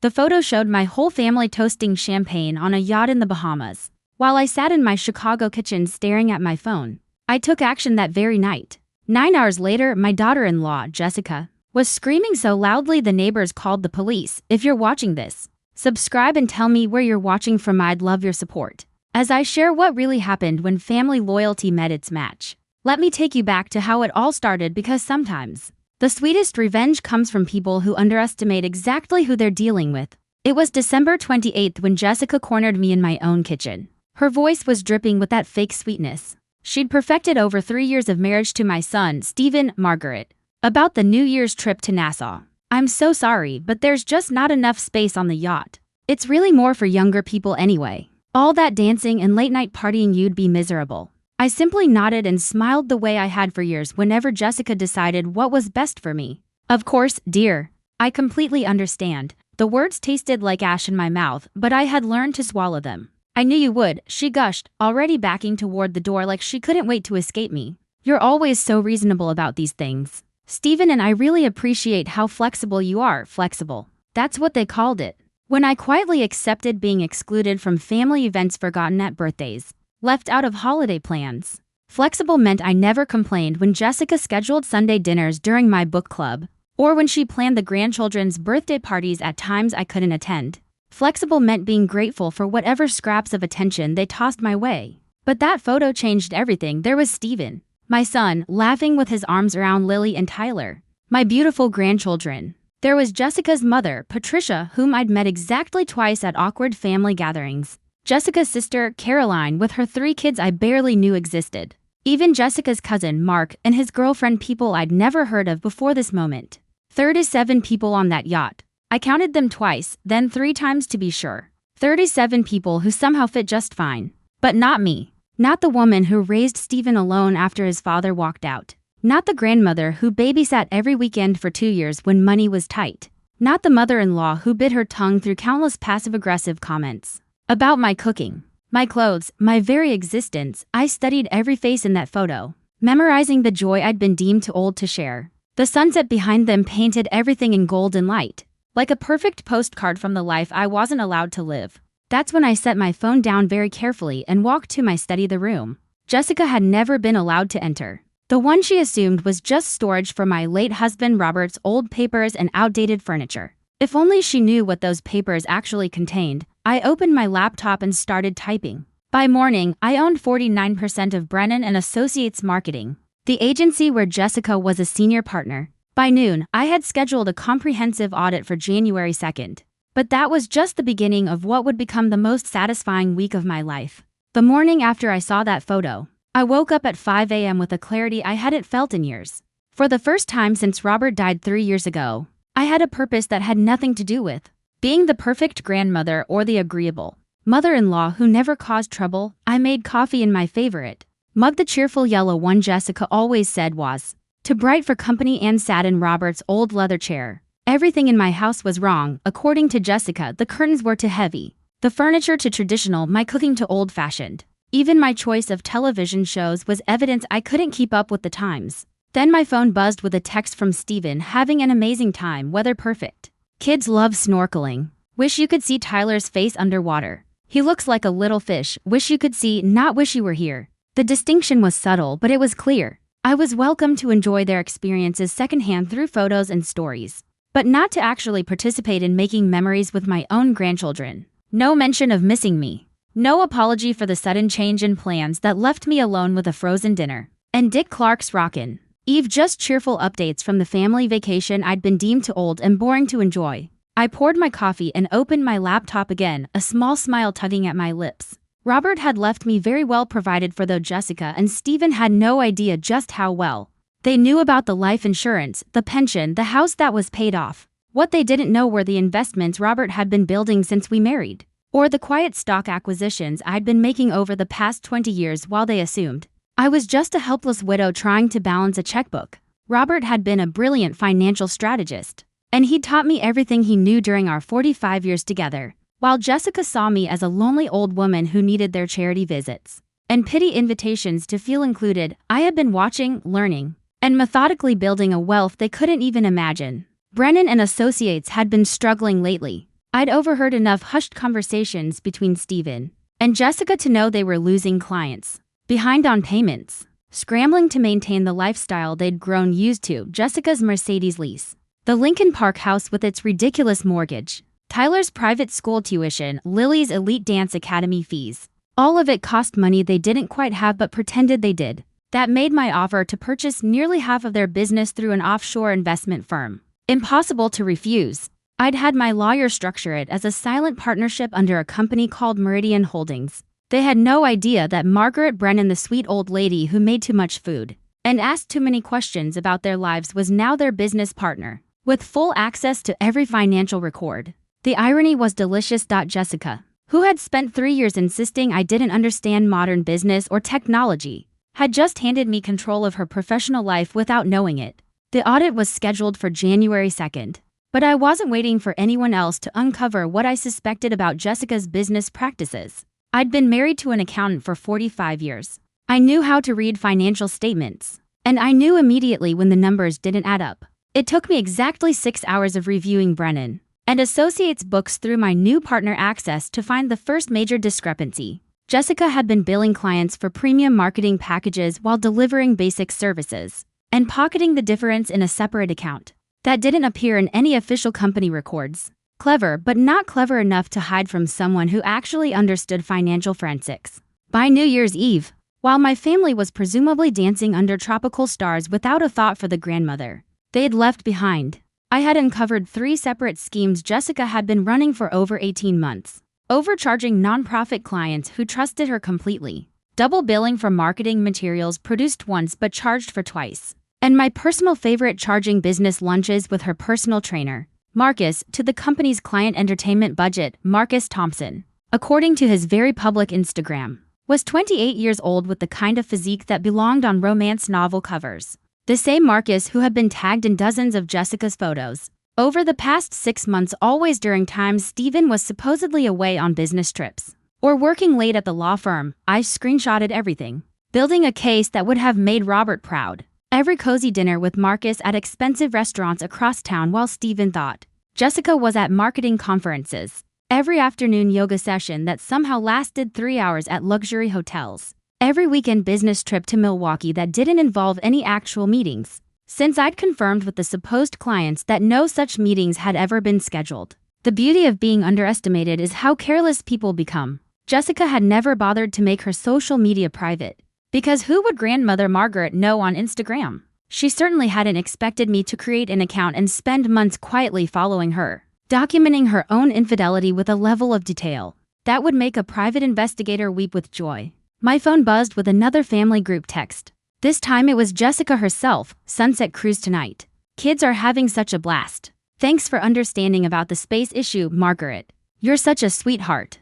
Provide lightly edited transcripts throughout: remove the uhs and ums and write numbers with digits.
The photo showed my whole family toasting champagne on a yacht in the Bahamas, while I sat in my Chicago kitchen staring at my phone. I took action that very night. 9 hours later, my daughter-in-law, Jessica, was screaming so loudly the neighbors called the police. If you're watching this, subscribe and tell me where you're watching from. I'd love your support as I share what really happened when family loyalty met its match. Let me take you back to how it all started, because sometimes the sweetest revenge comes from people who underestimate exactly who they're dealing with. It was December 28th when Jessica cornered me in my own kitchen. Her voice was dripping with that fake sweetness she'd perfected over 3 years of marriage to my son, Stephen. Margaret, about the New Year's trip to Nassau. I'm so sorry, but there's just not enough space on the yacht. It's really more for younger people anyway. All that dancing and late-night partying, you'd be miserable. I simply nodded and smiled the way I had for years whenever Jessica decided what was best for me. Of course, dear, I completely understand. The words tasted like ash in my mouth, but I had learned to swallow them. I knew you would, she gushed, already backing toward the door like she couldn't wait to escape me. You're always so reasonable about these things, Stephen, and I really appreciate how flexible you are. Flexible, that's what they called it when I quietly accepted being excluded from family events, forgotten at birthdays, left out of holiday plans. Flexible meant I never complained when Jessica scheduled Sunday dinners during my book club, or when she planned the grandchildren's birthday parties at times I couldn't attend. Flexible meant being grateful for whatever scraps of attention they tossed my way. But that photo changed everything. There was Stephen, my son, laughing with his arms around Lily and Tyler, my beautiful grandchildren. There was Jessica's mother, Patricia, whom I'd met exactly twice at awkward family gatherings. Jessica's sister, Caroline, with her 3 kids I barely knew existed. Even Jessica's cousin, Mark, and his girlfriend, people I'd never heard of before this moment. 37 people on that yacht. I counted them twice, then 3 times to be sure. 37 people who somehow fit just fine. But not me. Not the woman who raised Stephen alone after his father walked out. Not the grandmother who babysat every weekend for 2 years when money was tight. Not the mother-in-law who bit her tongue through countless passive-aggressive comments about my cooking, my clothes, my very existence. I studied every face in that photo, memorizing the joy I'd been deemed too old to share. The sunset behind them painted everything in golden light, like a perfect postcard from the life I wasn't allowed to live. That's when I set my phone down very carefully and walked to my study. The room Jessica had never been allowed to enter. The one she assumed was just storage for my late husband Robert's old papers and outdated furniture. If only she knew what those papers actually contained. I opened my laptop and started typing. By morning, I owned 49% of Brennan and Associates Marketing, the agency where Jessica was a senior partner. By noon, I had scheduled a comprehensive audit for January 2nd. But that was just the beginning of what would become the most satisfying week of my life. The morning after I saw that photo, I woke up at 5 a.m. with a clarity I hadn't felt in years. For the first time since Robert died 3 years ago, I had a purpose that had nothing to do with being the perfect grandmother or the agreeable mother-in-law who never caused trouble. I made coffee in my favorite mug, the cheerful yellow one Jessica always said was too bright for company, and sat in Robert's old leather chair. Everything in my house was wrong, according to Jessica. The curtains were too heavy, the furniture too traditional, my cooking too old-fashioned. Even my choice of television shows was evidence I couldn't keep up with the times. Then my phone buzzed with a text from Stephen, having an amazing time, weather perfect. Kids love snorkeling. Wish you could see Tyler's face underwater. He looks like a little fish. Wish you could see, not wish you were here. The distinction was subtle, but it was clear. I was welcome to enjoy their experiences secondhand through photos and stories, but not to actually participate in making memories with my own grandchildren. No mention of missing me. No apology for the sudden change in plans that left me alone with a frozen dinner and Dick Clark's Rockin' Eve. Just cheerful updates from the family vacation I'd been deemed too old and boring to enjoy. I poured my coffee and opened my laptop again, a small smile tugging at my lips. Robert had left me very well provided for, though Jessica and Stephen had no idea just how well. They knew about the life insurance, the pension, the house that was paid off. What they didn't know were the investments Robert had been building since we married, or the quiet stock acquisitions I'd been making over the past 20 years. While they assumed I was just a helpless widow trying to balance a checkbook, Robert had been a brilliant financial strategist, and he taught me everything he knew during our 45 years together. While Jessica saw me as a lonely old woman who needed their charity visits and pity invitations to feel included, I had been watching, learning, and methodically building a wealth they couldn't even imagine. Brennan and Associates had been struggling lately. I'd overheard enough hushed conversations between Steven and Jessica to know they were losing clients, behind on payments, scrambling to maintain the lifestyle they'd grown used to. Jessica's Mercedes lease, the Lincoln Park house with its ridiculous mortgage, Tyler's private school tuition, Lily's elite dance academy fees. All of it cost money they didn't quite have but pretended they did. That made my offer to purchase nearly half of their business through an offshore investment firm impossible to refuse. I'd had my lawyer structure it as a silent partnership under a company called Meridian Holdings. They had no idea that Margaret Brennan, the sweet old lady who made too much food and asked too many questions about their lives, was now their business partner, with full access to every financial record. The irony was delicious. Jessica, who had spent 3 years insisting I didn't understand modern business or technology, had just handed me control of her professional life without knowing it. The audit was scheduled for January 2nd. But I wasn't waiting for anyone else to uncover what I suspected about Jessica's business practices. I'd been married to an accountant for 45 years. I knew how to read financial statements, and I knew immediately when the numbers didn't add up. It took me exactly 6 hours of reviewing Brennan and Associates books through my new partner Access to find the first major discrepancy. Jessica had been billing clients for premium marketing packages while delivering basic services and pocketing the difference in a separate account that didn't appear in any official company records. Clever, but not clever enough to hide from someone who actually understood financial forensics. By New Year's Eve, while my family was presumably dancing under tropical stars without a thought for the grandmother they'd left behind, I had uncovered 3 separate schemes Jessica had been running for over 18 months. Overcharging nonprofit clients who trusted her completely. Double billing for marketing materials produced once but charged for twice. And my personal favorite, charging business lunches with her personal trainer, Marcus, to the company's client entertainment budget. Marcus Thompson, according to his very public Instagram, was 28 years old with the kind of physique that belonged on romance novel covers. The same Marcus who had been tagged in dozens of Jessica's photos over the past 6 months, always during times Steven was supposedly away on business trips or working late at the law firm. I screenshotted everything, building a case that would have made Robert proud. Every cozy dinner with Marcus at expensive restaurants across town while Steven thought Jessica was at marketing conferences. Every afternoon yoga session that somehow lasted 3 hours at luxury hotels. Every weekend business trip to Milwaukee that didn't involve any actual meetings, since I'd confirmed with the supposed clients that no such meetings had ever been scheduled. The beauty of being underestimated is how careless people become. Jessica had never bothered to make her social media private, because who would grandmother Margaret know on Instagram? She certainly hadn't expected me to create an account and spend months quietly following her, documenting her own infidelity with a level of detail that would make a private investigator weep with joy. My phone buzzed with another family group text. This time it was Jessica herself. Sunset cruise tonight. Kids are having such a blast. Thanks for understanding about the space issue, Margaret. You're such a sweetheart.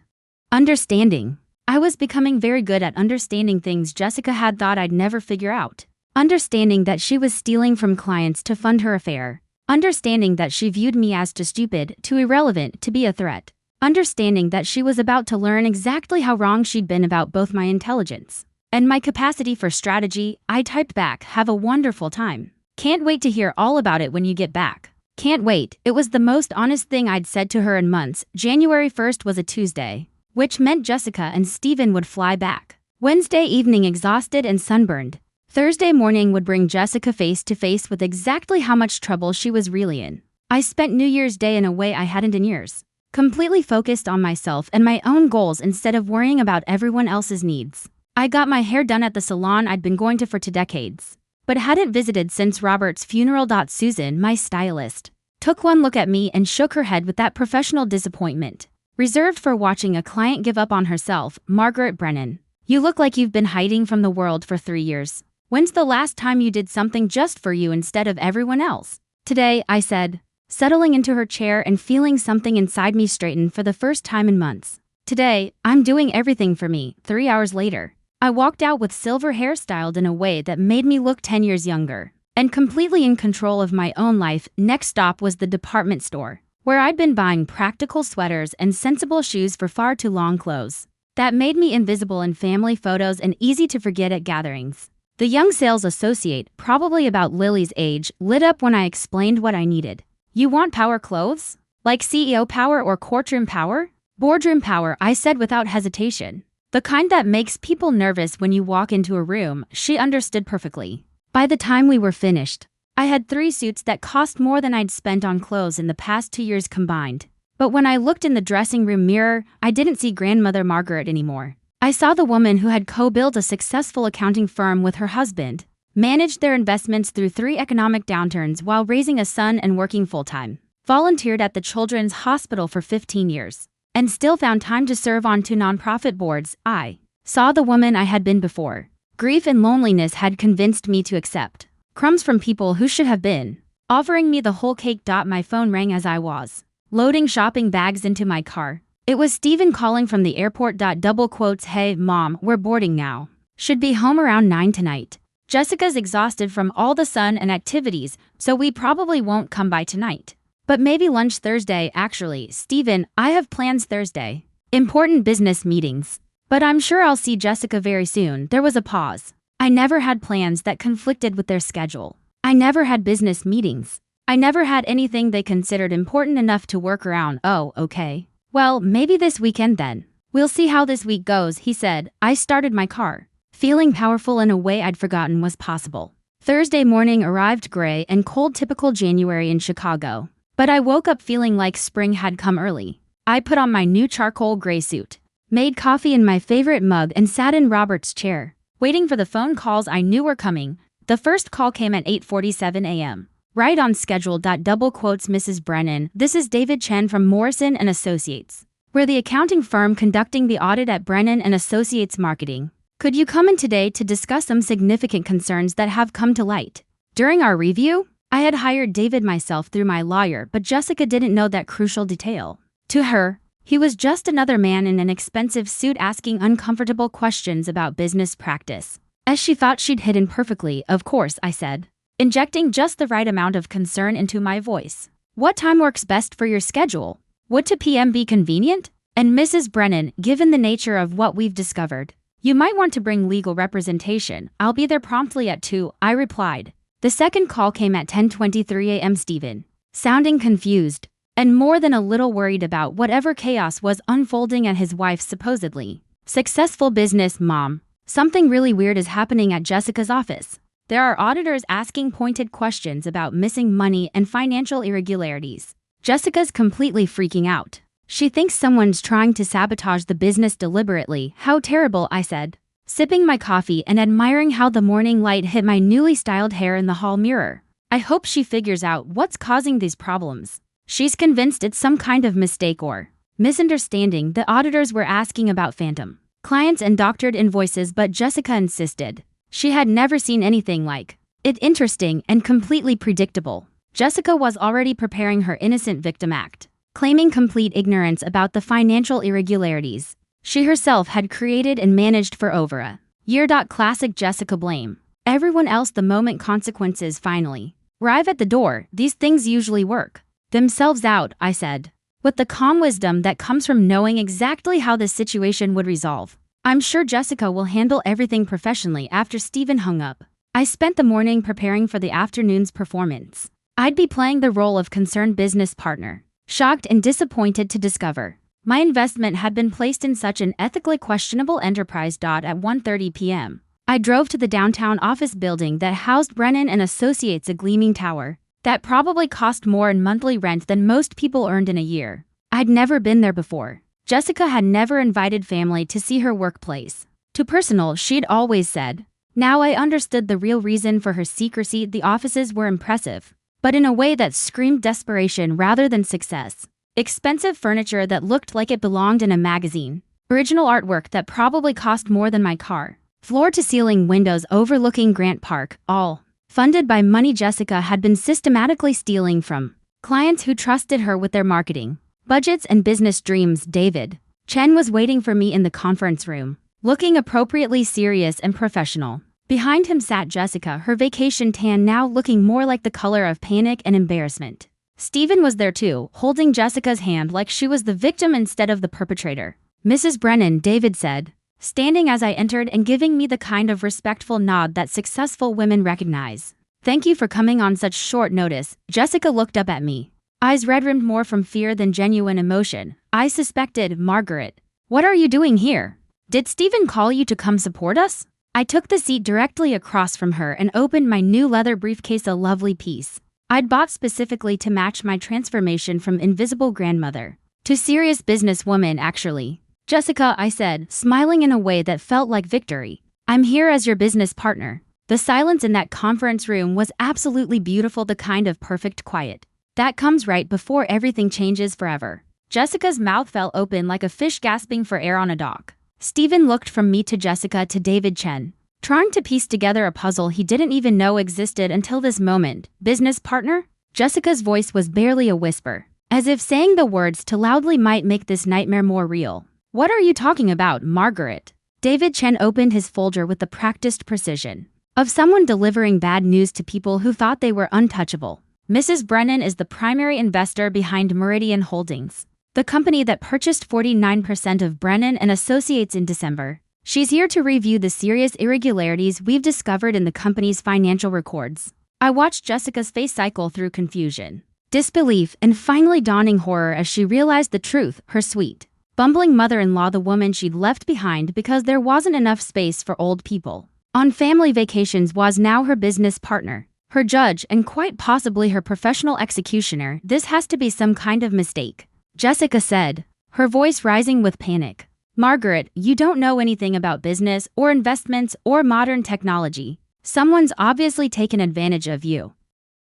Understanding. I was becoming very good at understanding things Jessica had thought I'd never figure out. Understanding that she was stealing from clients to fund her affair. Understanding that she viewed me as too stupid, too irrelevant to be a threat. Understanding that she was about to learn exactly how wrong she'd been about both my intelligence and my capacity for strategy. I typed back, "Have a wonderful time. Can't wait to hear all about it when you get back." Can't wait. It was the most honest thing I'd said to her in months. January 1st was a Tuesday, which meant Jessica and Steven would fly back. Wednesday evening, exhausted and sunburned. Thursday morning would bring Jessica face to face with exactly how much trouble she was really in. I spent New Year's Day in a way I hadn't in years, completely focused on myself and my own goals instead of worrying about everyone else's needs. I got my hair done at the salon I'd been going to for 2 decades, but hadn't visited since Robert's funeral. Susan, my stylist, took one look at me and shook her head with that professional disappointment reserved for watching a client give up on herself. Margaret Brennan, you look like you've been hiding from the world for 3 years. When's the last time you did something just for you instead of everyone else? Today, I said, settling into her chair and feeling something inside me straighten for the first time in months. Today, I'm doing everything for me. 3 hours later, I walked out with silver hair styled in a way that made me look 10 years younger and completely in control of my own life. Next stop was the department store, where I'd been buying practical sweaters and sensible shoes for far too long clothes that made me invisible in family photos and easy to forget at gatherings. The young sales associate, probably about Lily's age, lit up when I explained what I needed. You want power clothes? Like CEO power or courtroom power? Boardroom power, I said without hesitation. The kind that makes people nervous when you walk into a room, she understood perfectly. By the time we were finished, I had 3 suits that cost more than I'd spent on clothes in the past 2 years combined. But when I looked in the dressing room mirror, I didn't see grandmother Margaret anymore. I saw the woman who had co-built a successful accounting firm with her husband, managed their investments through 3 economic downturns while raising a son and working full-time, volunteered at the Children's Hospital for 15 years, and still found time to serve on 2 nonprofit boards. I saw the woman I had been before. Grief and loneliness had convinced me to accept crumbs from people who should have been offering me the whole cake. My phone rang as I was loading shopping bags into my car. It was Steven calling from the airport. Hey, Mom, we're boarding now. Should be home around 9 tonight. Jessica's exhausted from all the sun and activities, so we probably won't come by tonight. But maybe lunch Thursday. Actually, Steven, I have plans Thursday. Important business meetings. But I'm sure I'll see Jessica very soon. There was a pause. I never had plans that conflicted with their schedule. I never had business meetings. I never had anything they considered important enough to work around. Oh, okay. Well, maybe this weekend then. We'll see how this week goes, he said. I started my car, feeling powerful in a way I'd forgotten was possible. Thursday morning arrived gray and cold, typical January in Chicago. But I woke up feeling like spring had come early. I put on my new charcoal gray suit, made coffee in my favorite mug, and sat in Robert's chair, waiting for the phone calls I knew were coming. The first call came at 8:47 a.m. Right on schedule. Mrs. Brennan, this is David Chen from Morrison & Associates. We're the accounting firm conducting the audit at Brennan & Associates Marketing. Could you come in today to discuss some significant concerns that have come to light? During our review, I had hired David myself through my lawyer, but Jessica didn't know that crucial detail. To her, he was just another man in an expensive suit asking uncomfortable questions about business practice. As she thought she'd hidden perfectly, of course, I said, injecting just the right amount of concern into my voice. What time works best for your schedule? Would 2 p.m. be convenient? And Mrs. Brennan, given the nature of what we've discovered, you might want to bring legal representation. I'll be there promptly at 2, I replied. The second call came at 10:23 a.m. Steven, sounding confused, and more than a little worried about whatever chaos was unfolding at his wife's supposedly successful business. Mom, something really weird is happening at Jessica's office. There are auditors asking pointed questions about missing money and financial irregularities. Jessica's completely freaking out. She thinks someone's trying to sabotage the business deliberately. How terrible, I said, sipping my coffee and admiring how the morning light hit my newly styled hair in the hall mirror. I hope she figures out what's causing these problems. She's convinced it's some kind of mistake or misunderstanding. The auditors were asking about phantom clients and doctored invoices, but Jessica insisted she had never seen anything like it. Interesting and completely predictable. Jessica was already preparing her innocent victim act, claiming complete ignorance about the financial irregularities she herself had created and managed for over a year. Classic Jessica blame everyone else the moment consequences finally arrive at the door. These things usually work themselves out, I said, with the calm wisdom that comes from knowing exactly how the situation would resolve. I'm sure Jessica will handle everything professionally. After Steven hung up, I spent the morning preparing for the afternoon's performance. I'd be playing the role of concerned business partner, shocked and disappointed to discover my investment had been placed in such an ethically questionable enterprise. At 1:30 p.m., I drove to the downtown office building that housed Brennan & Associates, a gleaming tower that probably cost more in monthly rent than most people earned in a year. I'd never been there before. Jessica had never invited family to see her workplace. Too personal, she'd always said. Now I understood the real reason for her secrecy. The offices were impressive, but in a way that screamed desperation rather than success. Expensive furniture that looked like it belonged in a magazine. Original artwork that probably cost more than my car. Floor-to-ceiling windows overlooking Grant Park, all funded by money Jessica had been systematically stealing from clients who trusted her with their marketing budgets and business dreams. David Chen was waiting for me in the conference room, looking appropriately serious and professional. Behind him sat Jessica, her vacation tan now looking more like the color of panic and embarrassment. Steven was there too, holding Jessica's hand like she was the victim instead of the perpetrator. Mrs. Brennan, David said, standing as I entered and giving me the kind of respectful nod that successful women recognize. Thank you for coming on such short notice. Jessica looked up at me, eyes red-rimmed more from fear than genuine emotion. I suspected, Margaret. What are you doing here? Did Stephen call you to come support us? I took the seat directly across from her and opened my new leather briefcase, a lovely piece I'd bought specifically to match my transformation from invisible grandmother to serious businesswoman, actually. Jessica, I said, smiling in a way that felt like victory. I'm here as your business partner. The silence in that conference room was absolutely beautiful, the kind of perfect quiet that comes right before everything changes forever. Jessica's mouth fell open like a fish gasping for air on a dock. Stephen looked from me to Jessica to David Chen, trying to piece together a puzzle he didn't even know existed until this moment. Business partner? Jessica's voice was barely a whisper, as if saying the words too loudly might make this nightmare more real. What are you talking about, Margaret? David Chen opened his folder with the practiced precision of someone delivering bad news to people who thought they were untouchable. Mrs. Brennan is the primary investor behind Meridian Holdings, the company that purchased 49% of Brennan and Associates in December. She's here to review the serious irregularities we've discovered in the company's financial records. I watched Jessica's face cycle through confusion, disbelief, and finally dawning horror as she realized the truth. Her sweet, bumbling mother-in-law, the woman she'd left behind because there wasn't enough space for old people on family vacations, was now her business partner, her judge, and quite possibly her professional executioner. This has to be some kind of mistake, Jessica said, her voice rising with panic. Margaret, you don't know anything about business or investments or modern technology. Someone's obviously taken advantage of you.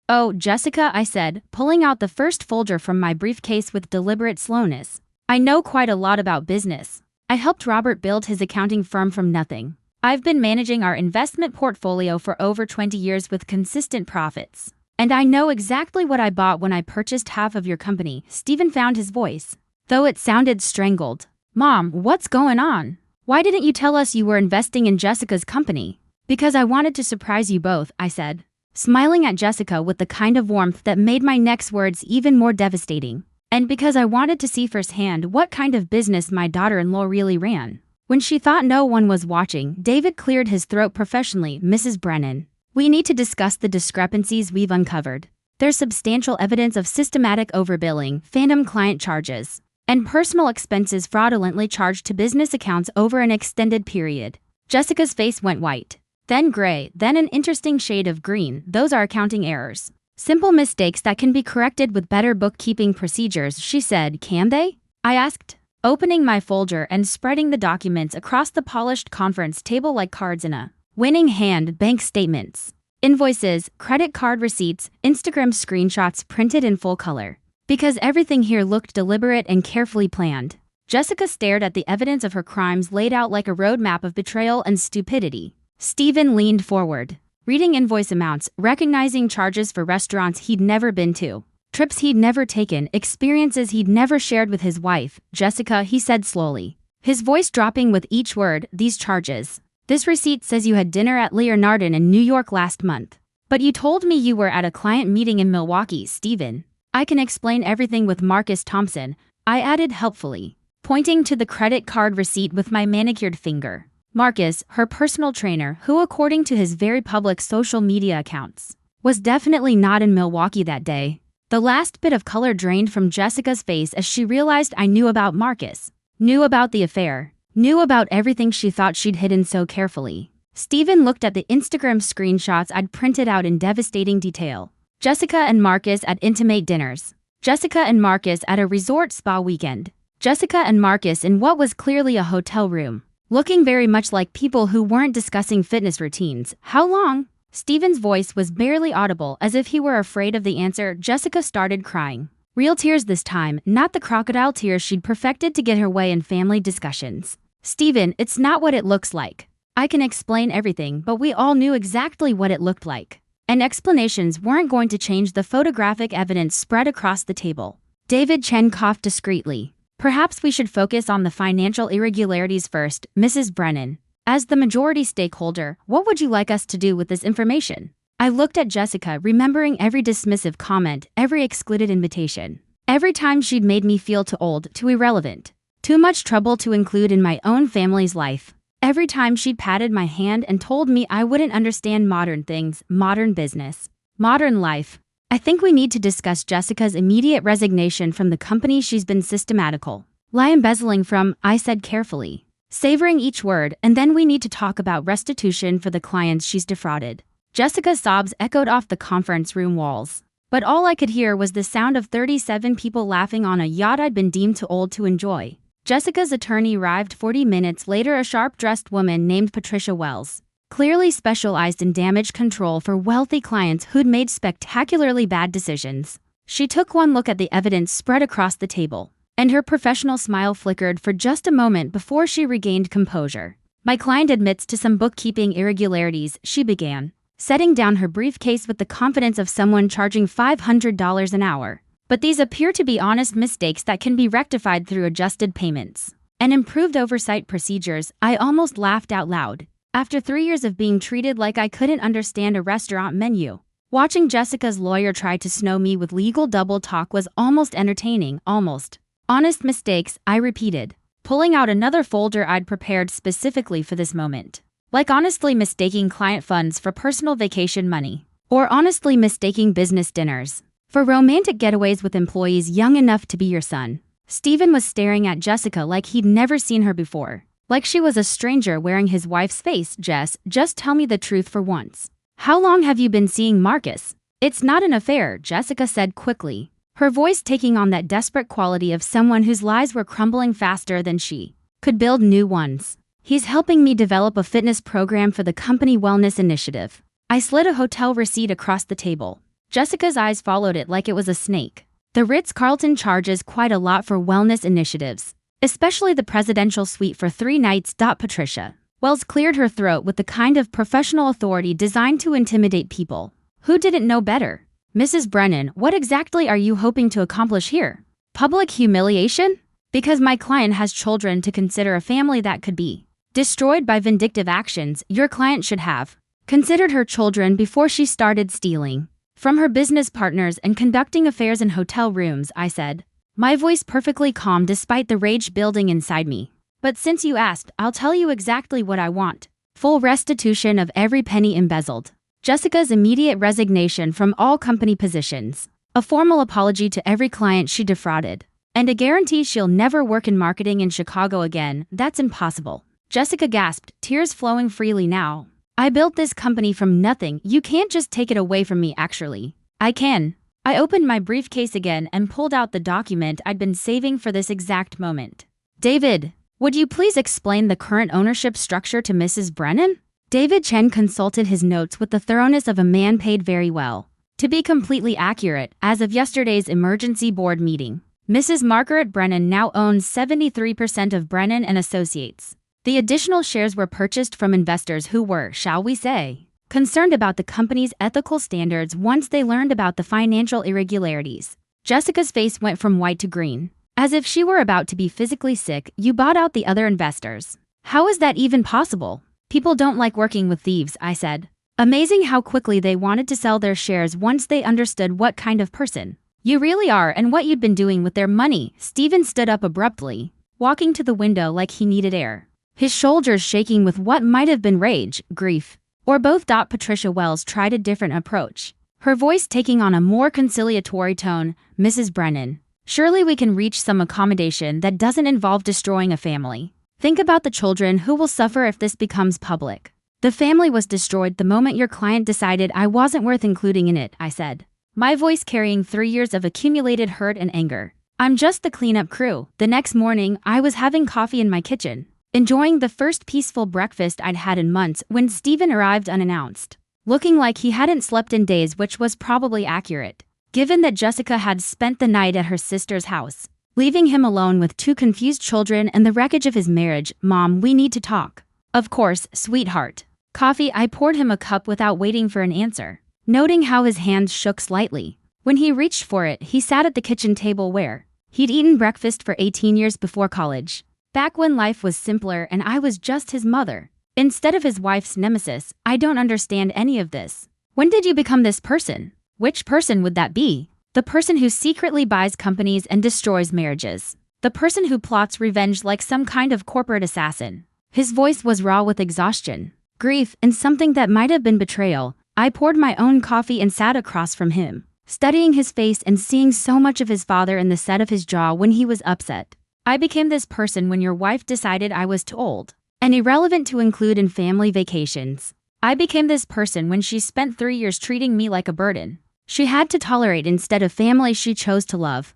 Oh, Jessica, I said, pulling out the first folder from my briefcase with deliberate slowness. I know quite a lot about business. I helped Robert build his accounting firm from nothing. I've been managing our investment portfolio for over 20 years with consistent profits. And I know exactly what I bought when I purchased half of your company. Stephen found his voice, though it sounded strangled. Mom, what's going on? Why didn't you tell us you were investing in Jessica's company? Because I wanted to surprise you both, I said, smiling at Jessica with the kind of warmth that made my next words even more devastating. And because I wanted to see firsthand what kind of business my daughter-in-law really ran. When she thought no one was watching, David cleared his throat professionally. Mrs. Brennan, we need to discuss the discrepancies we've uncovered. There's substantial evidence of systematic overbilling, phantom client charges, and personal expenses fraudulently charged to business accounts over an extended period. Jessica's face went white, then gray, then an interesting shade of green. Those are accounting errors. Simple mistakes that can be corrected with better bookkeeping procedures, she said. Can they? I asked, opening my folder and spreading the documents across the polished conference table like cards in a winning hand. Bank statements, invoices, credit card receipts, Instagram screenshots printed in full color. Because everything here looked deliberate and carefully planned. Jessica stared at the evidence of her crimes laid out like a roadmap of betrayal and stupidity. Stephen leaned forward, reading invoice amounts, recognizing charges for restaurants he'd never been to, trips he'd never taken, experiences he'd never shared with his wife. Jessica, he said slowly, his voice dropping with each word, these charges. This receipt says you had dinner at Leonardon in New York last month. But you told me you were at a client meeting in Milwaukee. Stephen, I can explain everything with Marcus Thompson, I added helpfully, pointing to the credit card receipt with my manicured finger. Marcus, her personal trainer, who according to his very public social media accounts, was definitely not in Milwaukee that day. The last bit of color drained from Jessica's face as she realized I knew about Marcus, knew about the affair, knew about everything she thought she'd hidden so carefully. Stephen looked at the Instagram screenshots I'd printed out in devastating detail. Jessica and Marcus at intimate dinners. Jessica and Marcus at a resort spa weekend. Jessica and Marcus in what was clearly a hotel room, looking very much like people who weren't discussing fitness routines. How long? Stephen's voice was barely audible, as if he were afraid of the answer. Jessica started crying. Real tears this time, not the crocodile tears she'd perfected to get her way in family discussions. Stephen, it's not what it looks like. I can explain everything, but we all knew exactly what it looked like. And explanations weren't going to change the photographic evidence spread across the table. David Chen coughed discreetly. Perhaps we should focus on the financial irregularities first, Mrs. Brennan. As the majority stakeholder, what would you like us to do with this information? I looked at Jessica, remembering every dismissive comment, every excluded invitation. Every time she'd made me feel too old, too irrelevant, too much trouble to include in my own family's life. Every time she'd patted my hand and told me I wouldn't understand modern things, modern business, modern life. I think we need to discuss Jessica's immediate resignation from the company. She's been systematical. Lie embezzling from, I said carefully, savoring each word, and then we need to talk about restitution for the clients she's defrauded. Jessica's sobs echoed off the conference room walls. But all I could hear was the sound of 37 people laughing on a yacht I'd been deemed too old to enjoy. Jessica's attorney arrived 40 minutes later, a sharp-dressed woman named Patricia Wells, clearly specialized in damage control for wealthy clients who'd made spectacularly bad decisions. She took one look at the evidence spread across the table, and her professional smile flickered for just a moment before she regained composure. My client admits to some bookkeeping irregularities, she began, setting down her briefcase with the confidence of someone charging $500 an hour. But these appear to be honest mistakes that can be rectified through adjusted payments and improved oversight procedures. I almost laughed out loud. After 3 years of being treated like I couldn't understand a restaurant menu, watching Jessica's lawyer try to snow me with legal double talk was almost entertaining, almost. Honest mistakes, I repeated, pulling out another folder I'd prepared specifically for this moment. Like honestly mistaking client funds for personal vacation money, or honestly mistaking business dinners for romantic getaways with employees young enough to be your son. Stephen was staring at Jessica like he'd never seen her before, like she was a stranger wearing his wife's face. Jess, just tell me the truth for once. How long have you been seeing Marcus? It's not an affair, Jessica said quickly, her voice taking on that desperate quality of someone whose lies were crumbling faster than she could build new ones. He's helping me develop a fitness program for the company wellness initiative. I slid a hotel receipt across the table. Jessica's eyes followed it like it was a snake. The Ritz-Carlton charges quite a lot for wellness initiatives, especially the presidential suite for 3 nights. Patricia Wells cleared her throat with the kind of professional authority designed to intimidate people who didn't know better. Mrs. Brennan, what exactly are you hoping to accomplish here? Public humiliation? Because my client has children to consider, a family that could be destroyed by vindictive actions. Your client should have considered her children before she started stealing from her business partners and conducting affairs in hotel rooms, I said, my voice perfectly calm despite the rage building inside me. But since you asked, I'll tell you exactly what I want. Full restitution of every penny embezzled. Jessica's immediate resignation from all company positions. A formal apology to every client she defrauded. And a guarantee she'll never work in marketing in Chicago again. That's impossible. Jessica gasped, tears flowing freely now. I built this company from nothing. You can't just take it away from me. Actually, I can. I opened my briefcase again and pulled out the document I'd been saving for this exact moment. David, would you please explain the current ownership structure to Mrs. Brennan? David Chen consulted his notes with the thoroughness of a man paid very well. To be completely accurate, as of yesterday's emergency board meeting, Mrs. Margaret Brennan now owns 73% of Brennan and Associates. The additional shares were purchased from investors who were, shall we say, concerned about the company's ethical standards once they learned about the financial irregularities. Jessica's face went from white to green, as if she were about to be physically sick. You bought out the other investors. How is that even possible? People don't like working with thieves, I said. Amazing how quickly they wanted to sell their shares once they understood what kind of person you really are and what you'd been doing with their money. Stephen stood up abruptly, walking to the window like he needed air, his shoulders shaking with what might have been rage, grief, or both. Patricia Wells tried a different approach, her voice taking on a more conciliatory tone. Mrs. Brennan, surely we can reach some accommodation that doesn't involve destroying a family. Think about the children who will suffer if this becomes public. The family was destroyed the moment your client decided I wasn't worth including in it, I said, my voice carrying 3 years of accumulated hurt and anger. I'm just the cleanup crew. The next morning, I was having coffee in my kitchen, enjoying the first peaceful breakfast I'd had in months when Stephen arrived unannounced, looking like he hadn't slept in days, which was probably accurate, given that Jessica had spent the night at her sister's house, leaving him alone with 2 confused children and the wreckage of his marriage. Mom, we need to talk. Of course, sweetheart. Coffee. I poured him a cup without waiting for an answer, noting how his hands shook slightly. When he reached for it, he sat at the kitchen table where he'd eaten breakfast for 18 years before college, back when life was simpler and I was just his mother, instead of his wife's nemesis. I don't understand any of this. When did you become this person? Which person would that be? The person who secretly buys companies and destroys marriages. The person who plots revenge like some kind of corporate assassin. His voice was raw with exhaustion, grief, and something that might have been betrayal. I poured my own coffee and sat across from him, studying his face and seeing so much of his father in the set of his jaw when he was upset. I became this person when your wife decided I was too old and irrelevant to include in family vacations. I became this person when she spent 3 years treating me like a burden she had to tolerate instead of family she chose to love.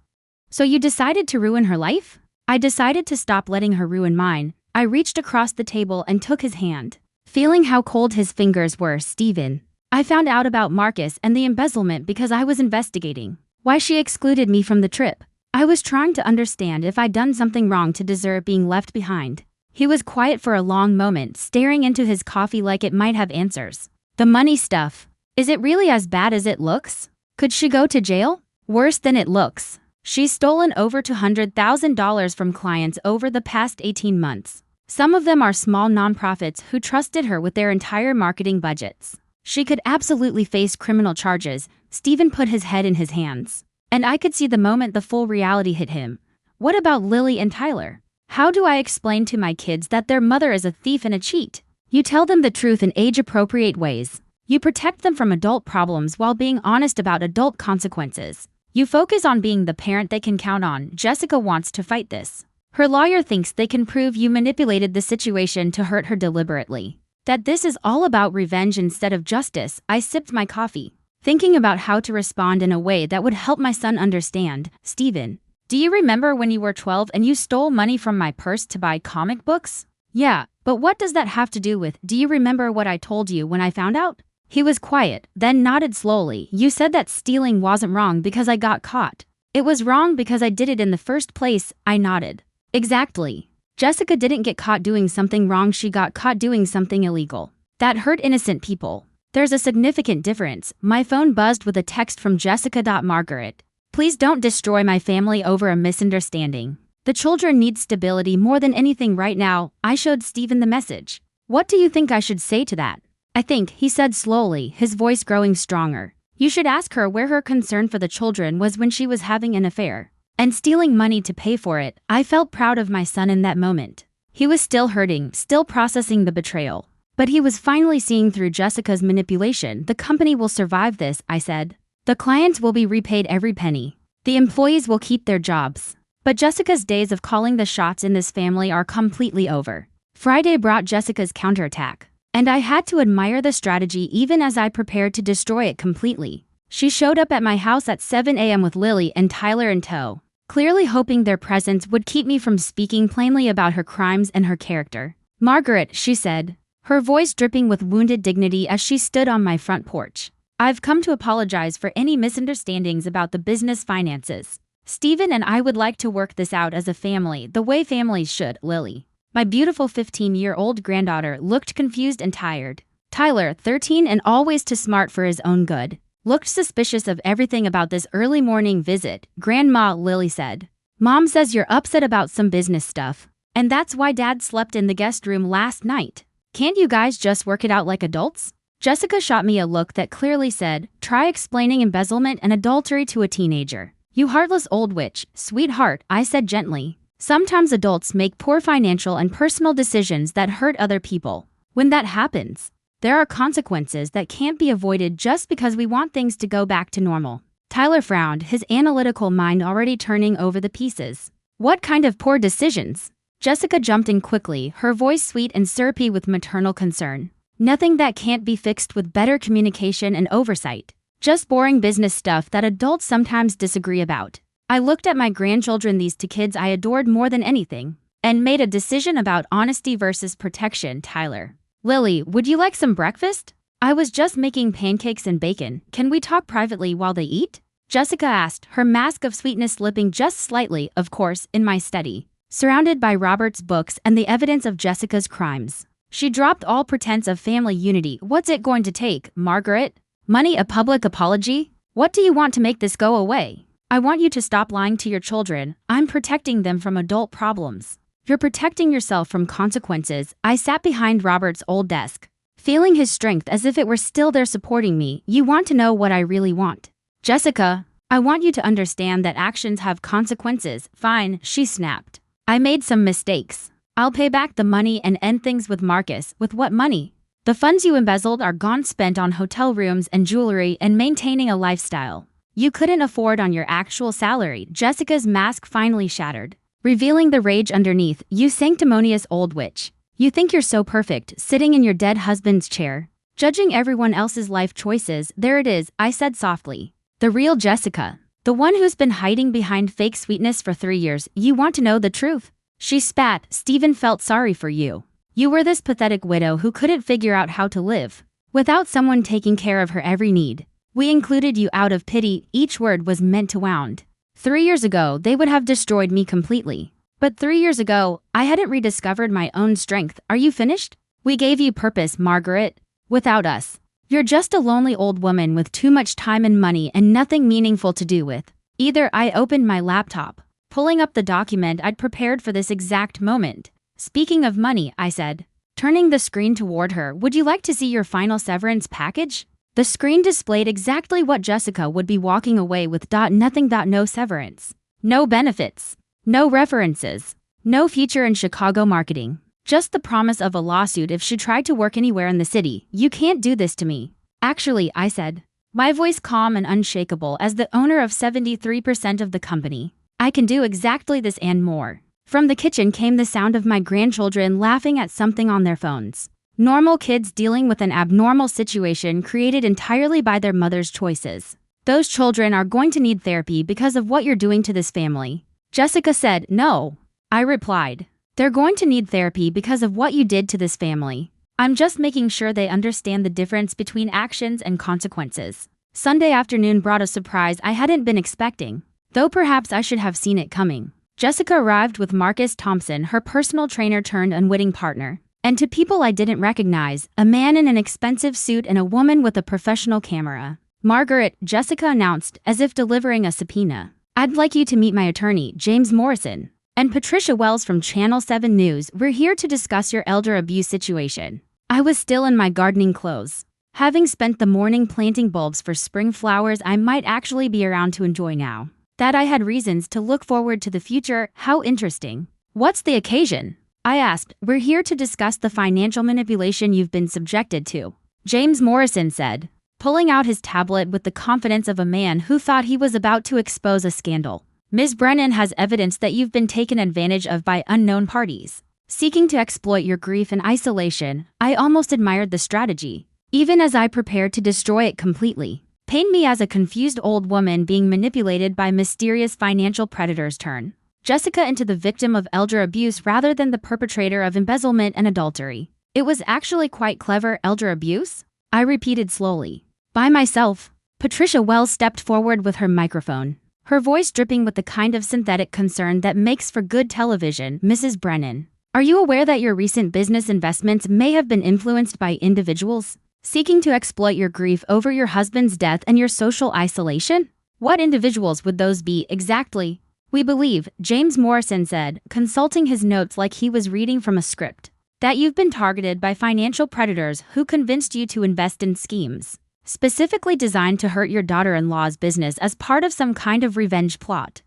So you decided to ruin her life? I decided to stop letting her ruin mine. I reached across the table and took his hand, feeling how cold his fingers were. Steven, I found out about Marcus and the embezzlement because I was investigating why she excluded me from the trip. I was trying to understand if I'd done something wrong to deserve being left behind. He was quiet for a long moment, staring into his coffee like it might have answers. The money stuff. Is it really as bad as it looks? Could she go to jail? Worse than it looks. She's stolen over $200,000 from clients over the past 18 months. Some of them are small nonprofits who trusted her with their entire marketing budgets. She could absolutely face criminal charges. Steven put his head in his hands. And I could see the moment the full reality hit him. What about Lily and Tyler? How do I explain to my kids that their mother is a thief and a cheat? You tell them the truth in age-appropriate ways. You protect them from adult problems while being honest about adult consequences. You focus on being the parent they can count on. Jessica wants to fight this. Her lawyer thinks they can prove you manipulated the situation to hurt her deliberately. That this is all about revenge instead of justice. I sipped my coffee, thinking about how to respond in a way that would help my son understand. Steven, do you remember when you were 12 and you stole money from my purse to buy comic books? Yeah, but what does that have to do with? Do you remember what I told you when I found out? He was quiet, then nodded slowly. You said that stealing wasn't wrong because I got caught. It was wrong because I did it in the first place. I nodded. Exactly. Jessica didn't get caught doing something wrong, she got caught doing something illegal. That hurt innocent people. There's a significant difference. My phone buzzed with a text from Jessica. Margaret, please don't destroy my family over a misunderstanding. The children need stability more than anything right now. I showed Steven the message. What do you think I should say to that? I think, he said slowly, his voice growing stronger. You should ask her where her concern for the children was when she was having an affair and stealing money to pay for it. I felt proud of my son in that moment. He was still hurting, still processing the betrayal. But he was finally seeing through Jessica's manipulation. The company will survive this, I said. The clients will be repaid every penny. The employees will keep their jobs. But Jessica's days of calling the shots in this family are completely over. Friday brought Jessica's counterattack. And I had to admire the strategy even as I prepared to destroy it completely. She showed up at my house at 7 a.m. with Lily and Tyler in tow, clearly hoping their presence would keep me from speaking plainly about her crimes and her character. Margaret, she said, her voice dripping with wounded dignity as she stood on my front porch. I've come to apologize for any misunderstandings about the business finances. Steven and I would like to work this out as a family, the way families should. Lily, my beautiful 15-year-old granddaughter, looked confused and tired. Tyler, 13 and always too smart for his own good, looked suspicious of everything about this early morning visit. Grandma, Lily said, Mom says you're upset about some business stuff, and that's why Dad slept in the guest room last night. Can't you guys just work it out like adults? Jessica shot me a look that clearly said, try explaining embezzlement and adultery to a teenager. You heartless old witch. Sweetheart, I said gently. Sometimes adults make poor financial and personal decisions that hurt other people. When that happens, there are consequences that can't be avoided just because we want things to go back to normal. Tyler frowned, his analytical mind already turning over the pieces. What kind of poor decisions? Jessica jumped in quickly, her voice sweet and syrupy with maternal concern. Nothing that can't be fixed with better communication and oversight. Just boring business stuff that adults sometimes disagree about. I looked at my grandchildren, these two kids I adored more than anything, and made a decision about honesty versus protection. Tyler, Lily, would you like some breakfast? I was just making pancakes and bacon. Can we talk privately while they eat? Jessica asked, her mask of sweetness slipping just slightly. Of course, in my study, surrounded by Robert's books and the evidence of Jessica's crimes. She dropped all pretense of family unity. What's it going to take, Margaret? Money, a public apology? What do you want to make this go away? I want you to stop lying to your children. I'm protecting them from adult problems. You're protecting yourself from consequences. I sat behind Robert's old desk, feeling his strength as if it were still there supporting me. You want to know what I really want? Jessica, I want you to understand that actions have consequences. Fine, she snapped. I made some mistakes. I'll pay back the money and end things with Marcus. With what money? The funds you embezzled are gone, spent on hotel rooms and jewelry and maintaining a lifestyle you couldn't afford on your actual salary. Jessica's mask finally shattered, revealing the rage underneath. You sanctimonious old witch. You think you're so perfect, sitting in your dead husband's chair, judging everyone else's life choices. There it is, I said softly. The real Jessica. The one who's been hiding behind fake sweetness for 3 years. You want to know the truth? She spat. Stephen felt sorry for you. You were this pathetic widow who couldn't figure out how to live without someone taking care of her every need. We included you out of pity. Each word was meant to wound. 3 years ago, they would have destroyed me completely. But 3 years ago, I hadn't rediscovered my own strength. Are you finished? We gave you purpose, Margaret. Without us, you're just a lonely old woman with too much time and money and nothing meaningful to do with. Either. I opened my laptop, pulling up the document I'd prepared for this exact moment. Speaking of money, I said, turning the screen toward her, would you like to see your final severance package? The screen displayed exactly what Jessica would be walking away with. Nothing. No severance. No benefits. No references. No future in Chicago marketing. Just the promise of a lawsuit if she tried to work anywhere in the city. You can't do this to me. Actually, I said, my voice calm and unshakable as the owner of 73% of the company. I can do exactly this and more. From the kitchen came the sound of my grandchildren laughing at something on their phones. Normal kids dealing with an abnormal situation created entirely by their mother's choices. Those children are going to need therapy because of what you're doing to this family. Jessica said. No, I replied. They're going to need therapy because of what you did to this family. I'm just making sure they understand the difference between actions and consequences. Sunday afternoon brought a surprise I hadn't been expecting, though perhaps I should have seen it coming. Jessica arrived with Marcus Thompson, her personal trainer turned unwitting partner. And to people I didn't recognize, a man in an expensive suit and a woman with a professional camera. Margaret, Jessica announced, as if delivering a subpoena. I'd like you to meet my attorney, James Morrison, and Patricia Wells from Channel 7 News. We're here to discuss your elder abuse situation. I was still in my gardening clothes. Having spent the morning planting bulbs for spring flowers I might actually be around to enjoy now that I had reasons to look forward to the future. How interesting. What's the occasion? I asked. We're here to discuss the financial manipulation you've been subjected to, James Morrison said, pulling out his tablet with the confidence of a man who thought he was about to expose a scandal. Ms. Brennan has evidence that you've been taken advantage of by unknown parties, seeking to exploit your grief and isolation. I almost admired the strategy, even as I prepared to destroy it completely. Paint me as a confused old woman being manipulated by mysterious financial predators. Turn Jessica into the victim of elder abuse rather than the perpetrator of embezzlement and adultery. It was actually quite clever. Elder abuse? I repeated slowly. By myself. Patricia Wells stepped forward with her microphone, her voice dripping with the kind of synthetic concern that makes for good television. Mrs. Brennan, are you aware that your recent business investments may have been influenced by individuals seeking to exploit your grief over your husband's death and your social isolation? What individuals would those be exactly? We believe, James Morrison said, consulting his notes like he was reading from a script, that you've been targeted by financial predators who convinced you to invest in schemes specifically designed to hurt your daughter-in-law's business as part of some kind of revenge plot.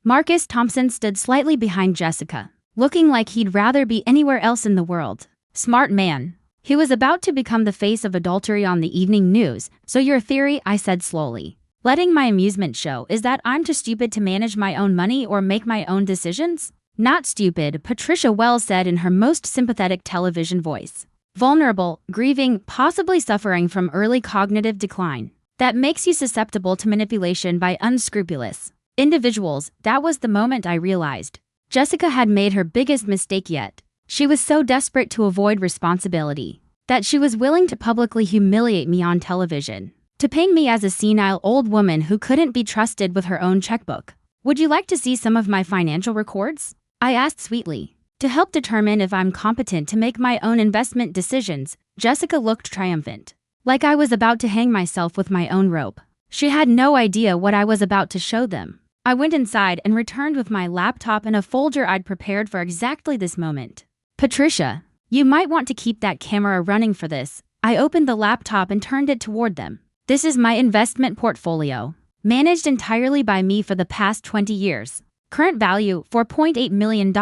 Marcus Thompson stood slightly behind Jessica, looking like he'd rather be anywhere else in the world. Smart man. He was about to become the face of adultery on the evening news. So your theory, I said slowly, letting my amusement show, is that I'm too stupid to manage my own money or make my own decisions? Not stupid, Patricia Wells said in her most sympathetic television voice. Vulnerable, grieving, possibly suffering from early cognitive decline. That makes you susceptible to manipulation by unscrupulous individuals. That was the moment I realized Jessica had made her biggest mistake yet. She was so desperate to avoid responsibility that she was willing to publicly humiliate me on television, to paint me as a senile old woman who couldn't be trusted with her own checkbook. Would you like to see some of my financial records? I asked sweetly. To help determine if I'm competent to make my own investment decisions. Jessica looked triumphant, like I was about to hang myself with my own rope. She had no idea what I was about to show them. I went inside and returned with my laptop and a folder I'd prepared for exactly this moment. Patricia, you might want to keep that camera running for this. I opened the laptop and turned it toward them. This is my investment portfolio, managed entirely by me for the past 20 years. Current value, $4.8 million.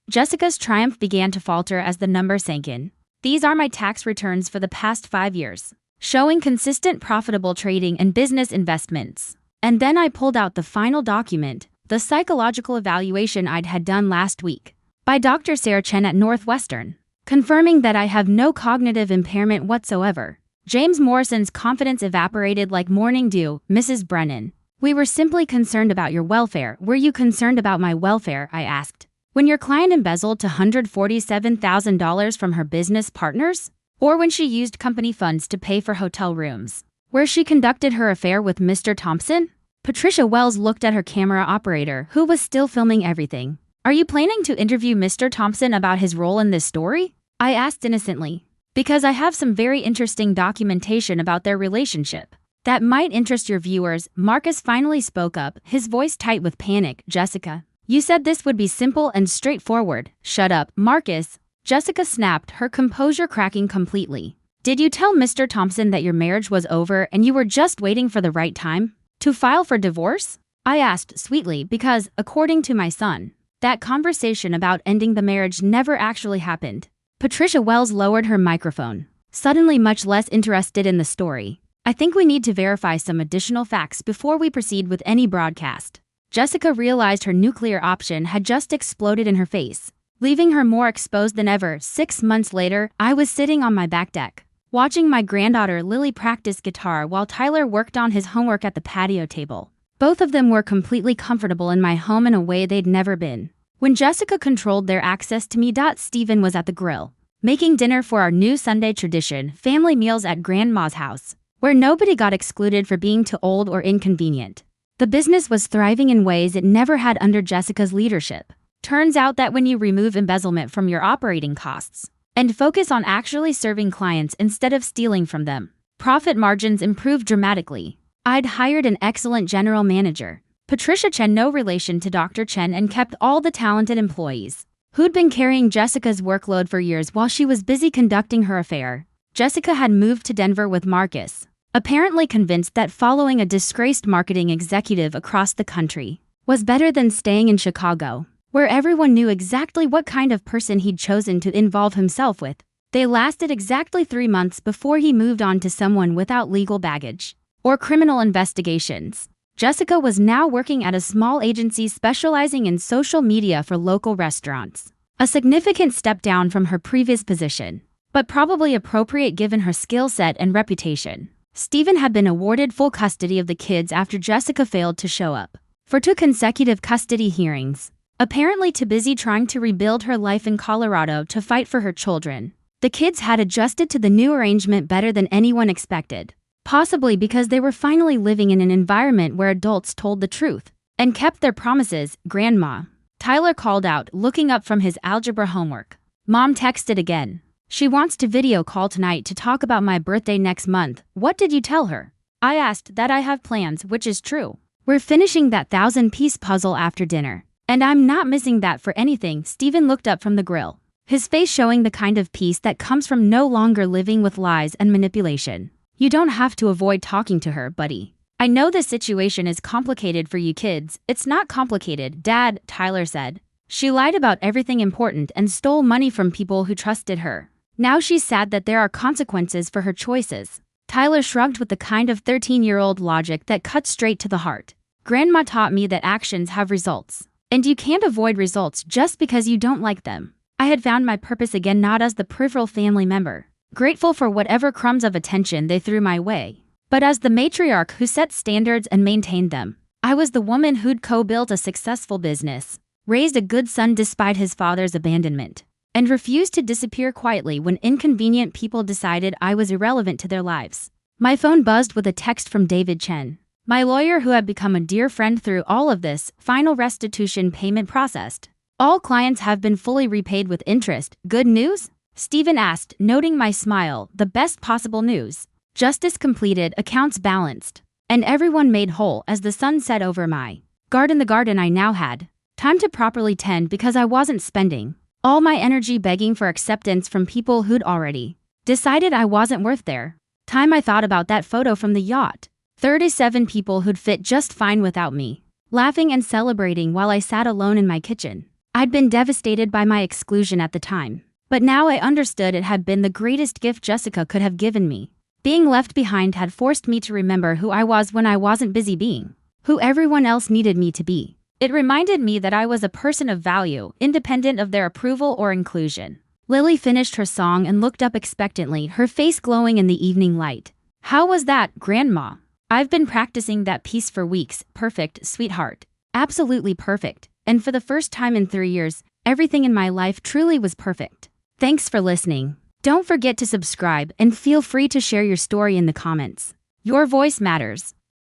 Jessica's triumph began to falter as the number sank in. These are my tax returns for the past 5 years, showing consistent profitable trading and business investments. And then I pulled out the final document, the psychological evaluation I'd had done last week by Dr. Sarah Chen at Northwestern, confirming that I have no cognitive impairment whatsoever. James Morrison's confidence evaporated like morning dew. Mrs. Brennan, we were simply concerned about your welfare. Were you concerned about my welfare? I asked. When your client embezzled $147,000 from her business partners? Or when she used company funds to pay for hotel rooms, where she conducted her affair with Mr. Thompson? Patricia Wells looked at her camera operator, who was still filming everything. Are you planning to interview Mr. Thompson about his role in this story? I asked innocently. Because I have some very interesting documentation about their relationship that might interest your viewers. Marcus finally spoke up, his voice tight with panic. Jessica, you said this would be simple and straightforward. Shut up, Marcus. Jessica snapped, her composure cracking completely. Did you tell Mr. Thompson that your marriage was over and you were just waiting for the right time to file for divorce? I asked sweetly because, according to my son, that conversation about ending the marriage never actually happened. Patricia Wells lowered her microphone, suddenly much less interested in the story. I think we need to verify some additional facts before we proceed with any broadcast. Jessica realized her nuclear option had just exploded in her face, leaving her more exposed than ever. 6 months later, I was sitting on my back deck, watching my granddaughter Lily practice guitar while Tyler worked on his homework at the patio table. Both of them were completely comfortable in my home in a way they'd never been. When Jessica controlled their access to me, Stephen was at the grill, making dinner for our new Sunday tradition, family meals at Grandma's house, where nobody got excluded for being too old or inconvenient. The business was thriving in ways it never had under Jessica's leadership. Turns out that when you remove embezzlement from your operating costs and focus on actually serving clients instead of stealing from them, profit margins improve dramatically. I'd hired an excellent general manager, Patricia Chen, no relation to Dr. Chen, and kept all the talented employees who'd been carrying Jessica's workload for years while she was busy conducting her affair. Jessica had moved to Denver with Marcus, apparently convinced that following a disgraced marketing executive across the country was better than staying in Chicago, where everyone knew exactly what kind of person he'd chosen to involve himself with. They lasted exactly 3 months before he moved on to someone without legal baggage or criminal investigations. Jessica was now working at a small agency specializing in social media for local restaurants, a significant step down from her previous position, but probably appropriate given her skill set and reputation. Stephen had been awarded full custody of the kids after Jessica failed to show up for 2 consecutive custody hearings, apparently too busy trying to rebuild her life in Colorado to fight for her children. The kids had adjusted to the new arrangement better than anyone expected, possibly because they were finally living in an environment where adults told the truth and kept their promises. Grandma, Tyler called out, looking up from his algebra homework. Mom texted again. She wants to video call tonight to talk about my birthday next month. What did you tell her? I asked. That I have plans, which is true. We're finishing that 1,000-piece puzzle after dinner, and I'm not missing that for anything. Stephen looked up from the grill, his face showing the kind of peace that comes from no longer living with lies and manipulation. You don't have to avoid talking to her, buddy. I know this situation is complicated for you kids. It's not complicated, Dad, Tyler said. She lied about everything important and stole money from people who trusted her. Now she's sad that there are consequences for her choices. Tyler shrugged with the kind of 13-year-old logic that cuts straight to the heart. Grandma taught me that actions have results, and you can't avoid results just because you don't like them. I had found my purpose again, not as the peripheral family member, grateful for whatever crumbs of attention they threw my way, but as the matriarch who set standards and maintained them. I was the woman who'd co-built a successful business, raised a good son despite his father's abandonment, and refused to disappear quietly when inconvenient people decided I was irrelevant to their lives. My phone buzzed with a text from David Chen, my lawyer who had become a dear friend through all of this. Final restitution payment processed. All clients have been fully repaid with interest. Good news? Stephen asked, noting my smile. The best possible news. Justice completed, accounts balanced, and everyone made whole. As the sun set over my garden I now had time to properly tend because I wasn't spending all my energy begging for acceptance from people who'd already decided I wasn't worth their time. I thought about that photo from the yacht. 37 people who'd fit just fine without me, laughing and celebrating while I sat alone in my kitchen. I'd been devastated by my exclusion at the time, but now I understood it had been the greatest gift Jessica could have given me. Being left behind had forced me to remember who I was when I wasn't busy being who everyone else needed me to be. It reminded me that I was a person of value, independent of their approval or inclusion. Lily finished her song and looked up expectantly, her face glowing in the evening light. How was that, Grandma? I've been practicing that piece for weeks. Perfect, sweetheart. Absolutely perfect. And for the first time in 3 years, everything in my life truly was perfect. Thanks for listening. Don't forget to subscribe and feel free to share your story in the comments. Your voice matters.